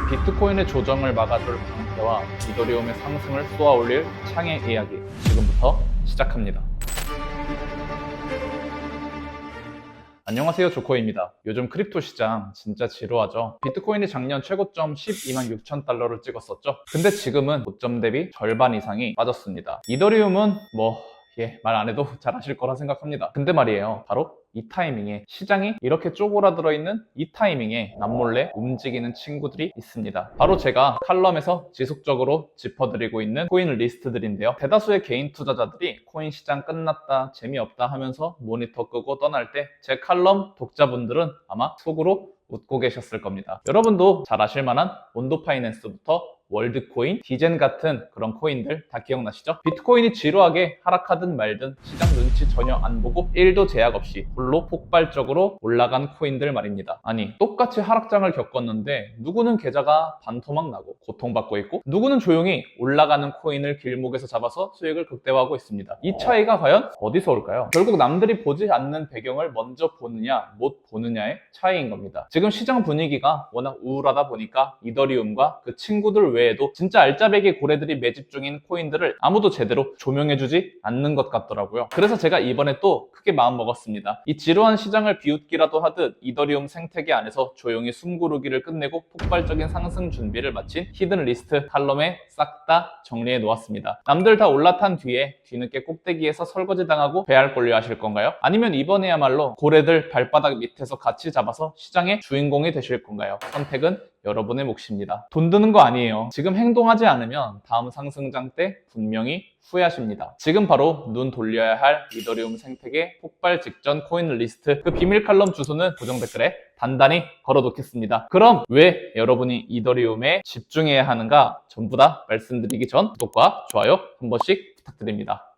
비트코인의 조정을 막아줄 방패와 이더리움의 상승을 쏘아올릴 창의 이야기, 지금부터 시작합니다. 안녕하세요, 조코입니다. 요즘 크립토 시장 진짜 지루하죠? 비트코인이 작년 최고점 12만 6천 달러를 찍었었죠? 근데 지금은 고점 대비 절반 이상이 빠졌습니다. 이더리움은 말 안 해도 잘 아실 거라 생각합니다. 근데 말이에요, 바로 이 타이밍에, 시장이 이렇게 쪼그라들어 있는 이 타이밍에 남몰래 움직이는 친구들이 있습니다. 바로 제가 칼럼에서 지속적으로 짚어드리고 있는 코인 리스트들인데요. 대다수의 개인 투자자들이 코인 시장 끝났다, 재미없다 하면서 모니터 끄고 떠날 때 제 칼럼 독자분들은 아마 속으로 웃고 계셨을 겁니다. 여러분도 잘 아실 만한 온도 파이낸스부터 월드코인, 디젠 같은 그런 코인들 다 기억나시죠? 비트코인이 지루하게 하락하든 말든 시장 눈치 전혀 안 보고 1도 제약 없이 홀로 폭발적으로 올라간 코인들 말입니다. 아니, 똑같이 하락장을 겪었는데 누구는 계좌가 반토막 나고 고통받고 있고, 누구는 조용히 올라가는 코인을 길목에서 잡아서 수익을 극대화하고 있습니다. 이 차이가 과연 어디서 올까요? 결국 남들이 보지 않는 배경을 먼저 보느냐 못 보느냐의 차이인 겁니다. 지금 시장 분위기가 워낙 우울하다 보니까 이더리움과 그 친구들 외에도 진짜 알짜배기 고래들이 매집 중인 코인들을 아무도 제대로 조명해주지 않는 것 같더라고요. 그래서 제가 이번에 또 크게 마음먹었습니다. 이 지루한 시장을 비웃기라도 하듯 이더리움 생태계 안에서 조용히 숨고르기를 끝내고 폭발적인 상승 준비를 마친 히든 리스트 칼럼에 싹 다 정리해 놓았습니다. 남들 다 올라탄 뒤에 뒤늦게 꼭대기에서 설거지 당하고 배알 꼴려 하실 건가요? 아니면 이번에야말로 고래들 발바닥 밑에서 같이 잡아서 시장의 주인공이 되실 건가요? 선택은 여러분의 몫입니다. 돈 드는 거 아니에요. 지금 행동하지 않으면 다음 상승장 때 분명히 후회하십니다. 지금 바로 눈 돌려야 할 이더리움 생태계 폭발 직전 코인 리스트, 그 비밀 칼럼 주소는 고정 댓글에 단단히 걸어놓겠습니다. 그럼 왜 여러분이 이더리움에 집중해야 하는가 전부 다 말씀드리기 전 구독과 좋아요 한 번씩 부탁드립니다.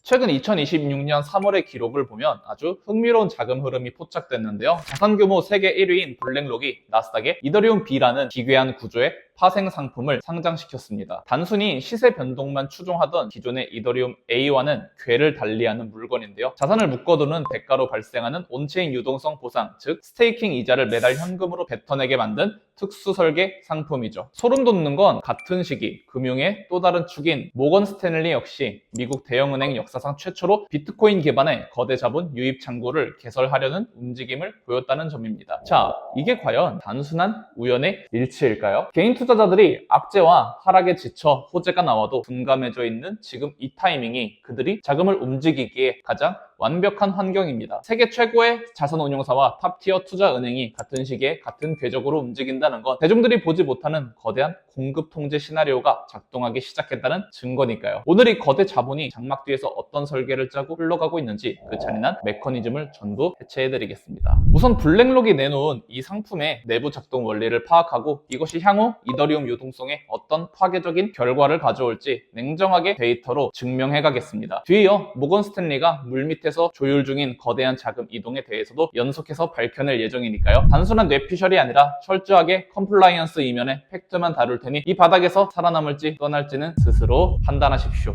최근 2026년 3월의 기록을 보면 아주 흥미로운 자금 흐름이 포착됐는데요. 자산 규모 세계 1위인 블랙록이 나스닥에 이더리움 B라는 기괴한 구조의 파생 상품을 상장시켰습니다. 단순히 시세 변동만 추종하던 기존의 이더리움 A와는 궤를 달리하는 물건인데요. 자산을 묶어두는 대가로 발생하는 온체인 유동성 보상, 즉 스테이킹 이자를 매달 현금으로 뱉어내게 만든 특수 설계 상품이죠. 소름 돋는 건 같은 시기 금융의 또 다른 축인 모건 스탠리 역시 미국 대형은행 역사상 최초로 비트코인 기반의 거대 자본 유입 창구를 개설하려는 움직임을 보였다는 점입니다. 자, 이게 과연 단순한 우연의 일치일까요? 개인 투자자들이 악재와 하락에 지쳐 호재가 나와도 둔감해져 있는 지금 이 타이밍이 그들이 자금을 움직이기에 가장 완벽한 환경입니다. 세계 최고의 자산운용사와 탑티어 투자은행이 같은 시기에 같은 궤적으로 움직인다는 건 대중들이 보지 못하는 거대한 공급 통제 시나리오가 작동하기 시작했다는 증거니까요. 오늘 이 거대 자본이 장막 뒤에서 어떤 설계를 짜고 흘러가고 있는지 그 잔인한 메커니즘을 전부 해체해드리겠습니다. 우선 블랙록이 내놓은 이 상품의 내부 작동 원리를 파악하고 이것이 향후 이더리움 유동성에 어떤 파괴적인 결과를 가져올지 냉정하게 데이터로 증명해가겠습니다. 뒤이어 모건 스탠리가 물밑에서 조율 중인 거대한 자금 이동에 대해서도 연속해서 밝혀낼 예정이니까요. 단순한 뇌피셜이 아니라 철저하게 컴플라이언스 이면의 팩트만 다룰 테니 이 바닥에서 살아남을지 떠날지는 스스로 판단하십시오.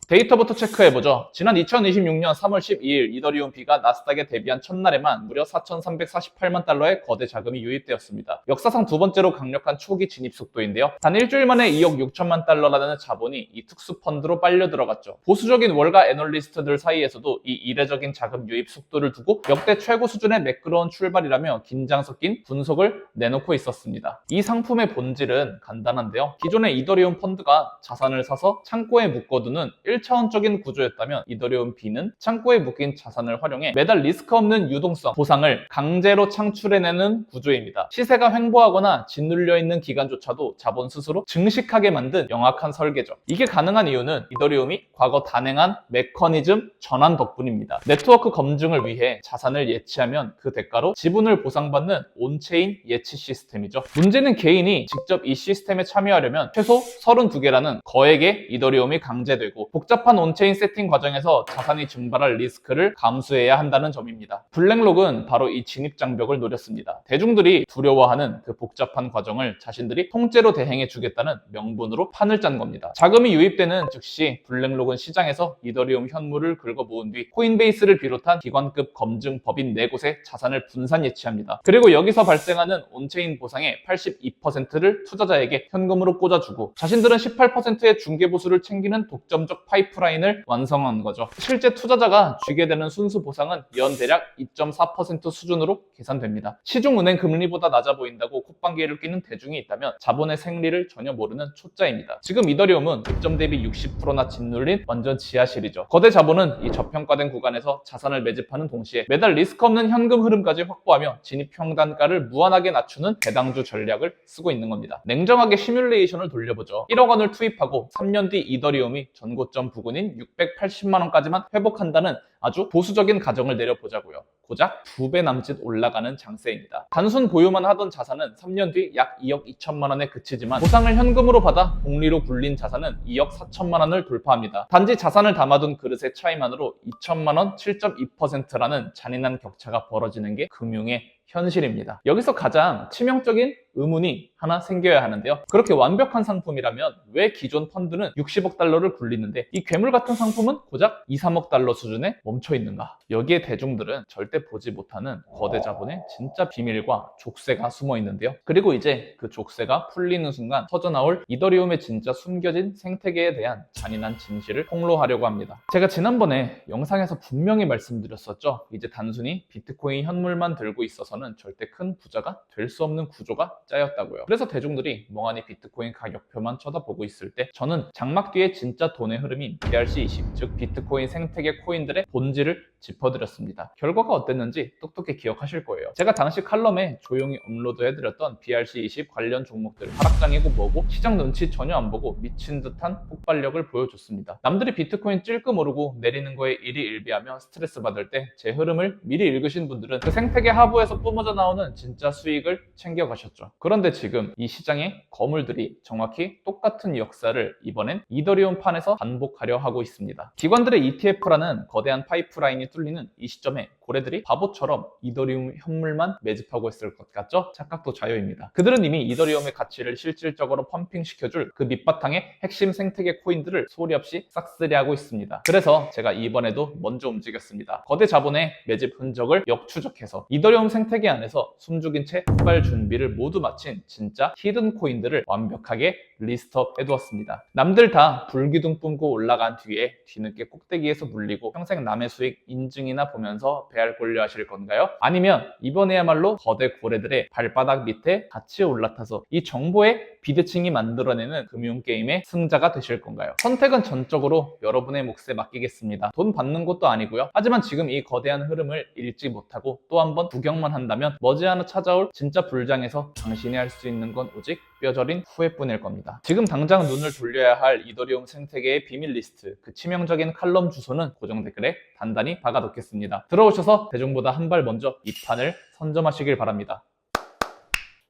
데이터부터 체크해보죠. 지난 2026년 3월 12일 이더리움 B가 나스닥에 데뷔한 첫날에만 무려 4,348만 달러의 거대 자금이 유입되었습니다. 역사상 두 번째로 강력한 초기 진입 속도인데요. 단 일주일 만에 2억 6천만 달러라는 자본이 이 특수 펀드로 빨려 들어갔죠. 보수적인 월가 애널리스트들 사이에서도 이 이례적인 자금 유입 속도를 두고 역대 최고 수준의 매끄러운 출발이라며 긴장 섞인 분석을 내놓고 있었습니다. 이 상품의 본질은 간단한데요. 기존의 이더리움 펀드가 자산을 사서 창고에 묶어두는 1차원적인 구조였다면 이더리움 B는 창고에 묶인 자산을 활용해 매달 리스크 없는 유동성, 보상을 강제로 창출해내는 구조입니다. 시세가 횡보하거나 짓눌려 있는 기간조차도 자본 스스로 증식하게 만든 명확한 설계죠. 이게 가능한 이유는 이더리움이 과거 단행한 메커니즘 전환 덕분입니다. 네트워크 검증을 위해 자산을 예치하면 그 대가로 지분을 보상받는 온체인 예치 시스템이죠. 문제는 개인이 직접 이 시스템에 참여하려면 최소 32개라는 거액의 이더리움이 강제되고 복잡한 온체인 세팅 과정에서 자산이 증발할 리스크를 감수해야 한다는 점입니다. 블랙록은 바로 이 진입 장벽을 노렸습니다. 대중들이 두려워하는 그 복잡한 과정을 자신들이 통째로 대행해 주겠다는 명분으로 판을 짠 겁니다. 자금이 유입되는 즉시 블랙록은 시장에서 이더리움 현물을 긁어 모은 뒤 코인베이스를 비롯한 기관급 검증 법인 4곳에 자산을 분산 예치합니다. 그리고 여기서 발생하는 온체인 보상의 82%를 투자자에게 현금으로 꽂아주고 자신들은 18%의 중개보수를 챙기는 독점적 파이프라인을 완성한 거죠. 실제 투자자가 쥐게 되는 순수 보상은 연 대략 2.4% 수준으로 계산됩니다. 시중은행 금리보다 낮아 보인다고 콧방귀를 뀌는 대중이 있다면 자본의 생리를 전혀 모르는 초짜입니다. 지금 이더리움은 고점 대비 60%나 짓눌린 완전 지하실이죠. 거대 자본은 이 저평가된 구간에서 자산을 매집하는 동시에 매달 리스크 없는 현금 흐름까지 확보하며 진입 평단가를 무한하게 낮추는 배당주 전략을 쓰고 있는 겁니다. 냉정하게 시뮬레이션을 돌려보죠. 1억 원을 투입하고 3년 뒤 이더리움이 전고점 부근인 680만 원까지만 회복한다는 아주 보수적인 가정을 내려보자고요. 고작 2배 남짓 올라가는 장세입니다. 단순 보유만 하던 자산은 3년 뒤 약 2억 2천만 원에 그치지만 보상을 현금으로 받아 복리로 굴린 자산은 2억 4천만 원을 돌파합니다. 단지 자산을 담아둔 그릇의 차이만으로 2천만 원 7.2%라는 잔인한 격차가 벌어지는 게 금융의 현실입니다. 여기서 가장 치명적인 의문이 하나 생겨야 하는데요. 그렇게 완벽한 상품이라면 왜 기존 펀드는 60억 달러를 굴리는데 이 괴물 같은 상품은 고작 2, 3억 달러 수준에 멈춰 있는가? 여기에 대중들은 절대 보지 못하는 거대 자본의 진짜 비밀과 족쇄가 숨어 있는데요. 그리고 이제 그 족쇄가 풀리는 순간 터져나올 이더리움의 진짜 숨겨진 생태계에 대한 잔인한 진실을 폭로하려고 합니다. 제가 지난번에 영상에서 분명히 말씀드렸었죠. 이제 단순히 비트코인 현물만 들고 있어서는 절대 큰 부자가 될 수 없는 구조가 짜였다고요. 그래서 대중들이 멍하니 비트코인 가격표만 쳐다보고 있을 때 저는 장막 뒤에 진짜 돈의 흐름인 BRC20, 즉 비트코인 생태계 코인들의 본질을 짚어드렸습니다. 결과가 어땠는지 똑똑히 기억하실 거예요. 제가 당시 칼럼에 조용히 업로드해드렸던 BRC20 관련 종목들 하락장이고 뭐고 시장 눈치 전혀 안 보고 미친 듯한 폭발력을 보여줬습니다. 남들이 비트코인 찔끔 오르고 내리는 거에 일희일비하며 스트레스 받을 때 제 흐름을 미리 읽으신 분들은 그 생태계 하부에서 뿜어져 나오는 진짜 수익을 챙겨가셨죠. 그런데 지금 이 시장의 거물들이 정확히 똑같은 역사를 이번엔 이더리움 판에서 반복하려 하고 있습니다. 기관들의 ETF라는 거대한 파이프라인이 뚫리는 이 시점에 고래들이 바보처럼 이더리움 현물만 매집하고 있을 것 같죠? 착각도 자유입니다. 그들은 이미 이더리움의 가치를 실질적으로 펌핑시켜줄 그 밑바탕의 핵심 생태계 코인들을 소리 없이 싹쓸이하고 있습니다. 그래서 제가 이번에도 먼저 움직였습니다. 거대 자본의 매집 흔적을 역추적해서 이더리움 생태계 안에서 숨죽인 채 폭발 준비를 모두 마친 진짜 히든 코인들을 완벽하게 리스트업 해두었습니다. 남들 다 불기둥 뿜고 올라간 뒤에 뒤늦게 꼭대기에서 물리고 평생 남의 수익 인증이나 보면서 배알 꼴려 하실 건가요? 아니면 이번에야말로 거대 고래들의 발바닥 밑에 같이 올라타서 이 정보의 비대칭이 만들어내는 금융게임의 승자가 되실 건가요? 선택은 전적으로 여러분의 몫에 맡기겠습니다. 돈 받는 것도 아니고요. 하지만 지금 이 거대한 흐름을 읽지 못하고 또 한번 구경만 한다면 머지않아 찾아올 진짜 불장에서 당신이 할 수 있는 건 오직 뼈저린 후회뿐일 겁니다. 지금 당장 눈을 돌려야 할 이더리움 생태계의 비밀 리스트, 그 치명적인 칼럼 주소는 고정 댓글에 단단히 박아놓겠습니다. 들어오셔서 대중보다 한 발 먼저 이 판을 선점하시길 바랍니다.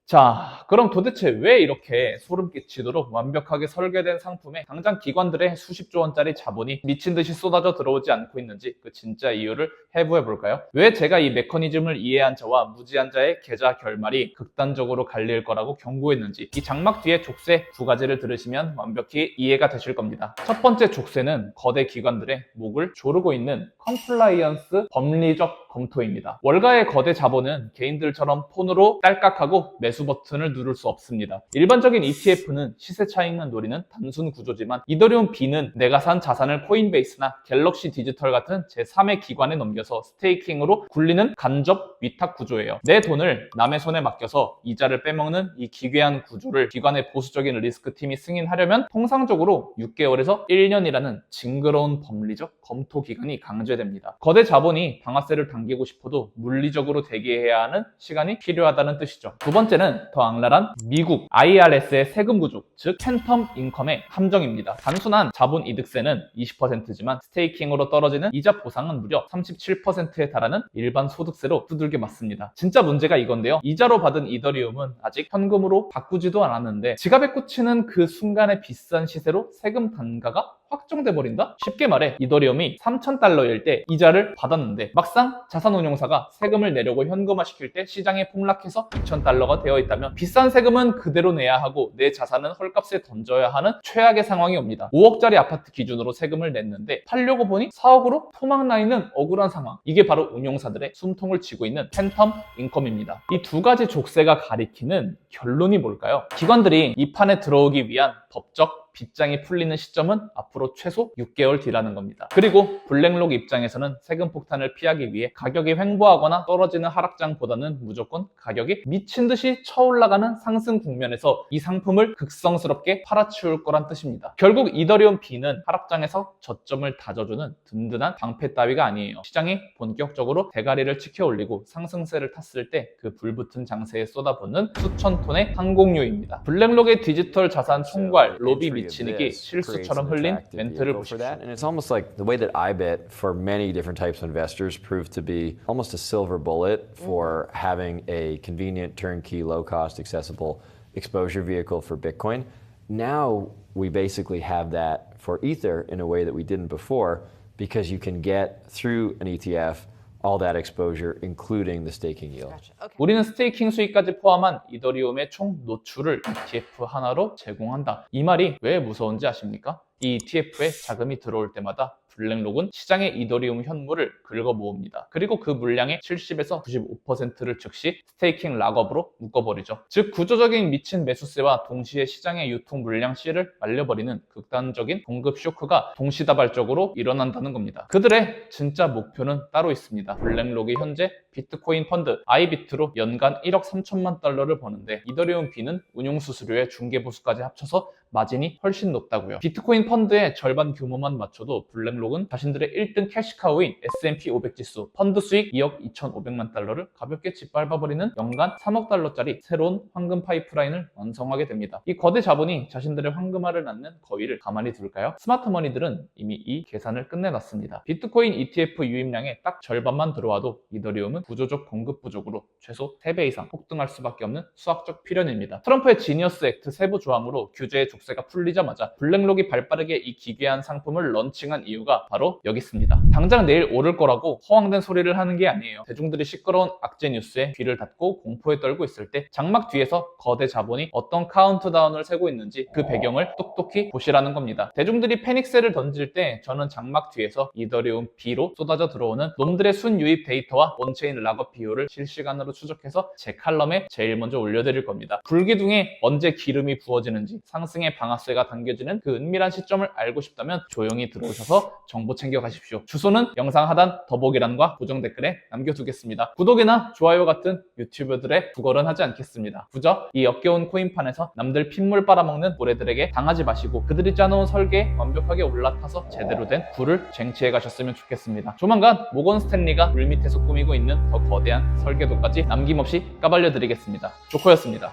자, 그럼 도대체 왜 이렇게 소름 끼치도록 완벽하게 설계된 상품에 당장 기관들의 수십조 원짜리 자본이 미친 듯이 쏟아져 들어오지 않고 있는지 그 진짜 이유를 해부해 볼까요? 왜 제가 이 메커니즘을 이해한 자와 무지한 자의 계좌 결말이 극단적으로 갈릴 거라고 경고했는지 이 장막 뒤에 족쇄 두 가지를 들으시면 완벽히 이해가 되실 겁니다. 첫 번째 족쇄는 거대 기관들의 목을 조르고 있는 컴플라이언스 법리적 검토입니다. 월가의 거대 자본은 개인들처럼 폰으로 딸깍하고 매수 버튼을 누를 수 없습니다. 일반적인 ETF는 시세 차익만 노리는 단순 구조지만 이더리움 B는 내가 산 자산을 코인베이스나 갤럭시 디지털 같은 제3의 기관에 넘겨서 스테이킹으로 굴리는 간접 위탁 구조예요. 내 돈을 남의 손에 맡겨서 이자를 빼먹는 이 기괴한 구조를 기관의 보수적인 리스크 팀이 승인하려면 통상적으로 6개월에서 1년이라는 징그러운 법리적 검토 기간이 강제됩니다. 거대 자본이 방아쇠를 당기고 싶어도 물리적으로 대기해야 하는 시간이 필요하다는 뜻이죠. 두 번째는 더 악랄한 미국 IRS의 세금 구조, 즉 팬텀 인컴의 함정입니다. 단순한 자본 이득세는 20%지만 스테이킹으로 떨어지는 이자 보상은 무려 37%에 달하는 일반 소득세로 두들겨 맞습니다. 진짜 문제가 이건데요. 이자로 받은 이더리움은 아직 현금으로 바꾸지도 않았는데 지갑에 꽂히는 그 순간의 비싼 시세로 세금 단가가 확정돼 버린다? 쉽게 말해 이더리움이 3,000달러일 때 이자를 받았는데 막상 자산운용사가 세금을 내려고 현금화시킬 때 시장에 폭락해서 2,000달러가 되어 있다면 비싼 세금은 그대로 내야 하고 내 자산은 헐값에 던져야 하는 최악의 상황이 옵니다. 5억짜리 아파트 기준으로 세금을 냈는데 팔려고 보니 4억으로 토막나 있는 억울한 상황. 이게 바로 운용사들의 숨통을 쥐고 있는 팬텀 인컴입니다. 이 두 가지 족쇄가 가리키는 결론이 뭘까요? 기관들이 이 판에 들어오기 위한 법적 빗장이 풀리는 시점은 앞으로 최소 6개월 뒤라는 겁니다. 그리고 블랙록 입장에서는 세금 폭탄을 피하기 위해 가격이 횡보하거나 떨어지는 하락장보다는 무조건 가격이 미친 듯이 쳐올라가는 상승 국면에서 이 상품을 극성스럽게 팔아치울 거란 뜻입니다. 결국 이더리움 B는 하락장에서 저점을 다져주는 든든한 방패 따위가 아니에요. 시장이 본격적으로 대가리를 치켜 올리고 상승세를 탔을 때 그 불붙은 장세에 쏟아붓는 수천 톤의 항공유입니다. 블랙록의 디지털 자산 총괄 로비 미치닉이 실수처럼 흘린 멘트를 보십시오. And it's almost like the way that iBet for many different types of investors proved to be almost a silver bullet for having a convenient, turnkey, low-cost, accessible exposure vehicle for Bitcoin. Now we basically have that for Ether in a way that we didn't before because you can get through an ETF all that exposure, including the staking yield. Gotcha. Okay. 우리는 스테이킹 수익까지 포함한 이더리움의 총 노출을 ETF 하나로 제공한다. 이 말이 왜 무서운지 아십니까? 이 ETF에 자금이 들어올 때마다 블랙록은 시장의 이더리움 현물을 긁어 모읍니다. 그리고 그 물량의 70에서 95%를 즉시 스테이킹 락업으로 묶어버리죠. 즉 구조적인 미친 매수세와 동시에 시장의 유통 물량 C를 말려버리는 극단적인 공급 쇼크가 동시다발적으로 일어난다는 겁니다. 그들의 진짜 목표는 따로 있습니다. 블랙록이 현재 비트코인 펀드 아이비트로 연간 1억 3천만 달러를 버는데 이더리움 B는 운용 수수료에 중개 보수까지 합쳐서 마진이 훨씬 높다고요. 비트코인 펀드의 절반 규모만 맞춰도 블랙록은 자신들의 1등 캐시카우인 S&P 500 지수 펀드 수익 2억 2,500만 달러를 가볍게 짓밟아버리는 연간 3억 달러짜리 새로운 황금 파이프라인을 완성하게 됩니다. 이 거대 자본이 자신들의 황금알을 낳는 거위를 가만히 둘까요? 스마트머니들은 이미 이 계산을 끝내놨습니다. 비트코인 ETF 유입량의 딱 절반만 들어와도 이더리움은 구조적 공급 부족으로 최소 3배 이상 폭등할 수밖에 없는 수학적 필연입니다. 트럼프의 지니어스 액트 세부 조항으로 규제의 족쇄가 풀리자마자 블랙록이 발빠르게 이 기괴한 상품을 런칭한 이유가 바로 여기 있습니다. 당장 내일 오를 거라고 허황된 소리를 하는 게 아니에요. 대중들이 시끄러운 악재 뉴스에 귀를 닫고 공포에 떨고 있을 때 장막 뒤에서 거대 자본이 어떤 카운트다운을 세고 있는지 그 배경을 똑똑히 보시라는 겁니다. 대중들이 패닉세를 던질 때 저는 장막 뒤에서 이더리움 B로 쏟아져 들어오는 놈들의 순유입 데이터와 온체인 락업 비율을 실시간으로 추적해서 제 칼럼에 제일 먼저 올려드릴 겁니다. 불기둥에 언제 기름이 부어지는지 상승의 방아쇠가 당겨지는 그 은밀한 시점을 알고 싶다면 조용히 들어오셔서 정보 챙겨가십시오. 주소는 영상 하단 더보기란과 고정 댓글에 남겨두겠습니다. 구독이나 좋아요 같은 유튜버들의 구걸은 하지 않겠습니다. 그저 이 역겨운 코인판에서 남들 핏물 빨아먹는 고래들에게 당하지 마시고 그들이 짜놓은 설계에 완벽하게 올라타서 제대로 된 굴을 쟁취해 가셨으면 좋겠습니다. 조만간 모건 스탠리가 물밑에서 꾸미고 있는 더 거대한 설계도까지 남김없이 까발려 드리겠습니다. 조코였습니다.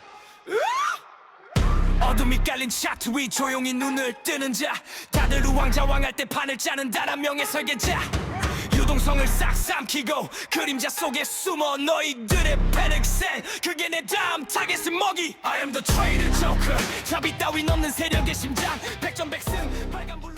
어둠이 깔린 차트 위 조용히 눈을 뜨는 자 다들 우왕좌왕할 때 판을 짜는 단 한 명의 설계자 유동성을 싹 삼키고 그림자 속에 숨어 너희들의 패닉센 그게 내 다음 타겟은 먹이 I am the traitor joker 자비 따윈 없는 세력의 심장 백전백승 빨간불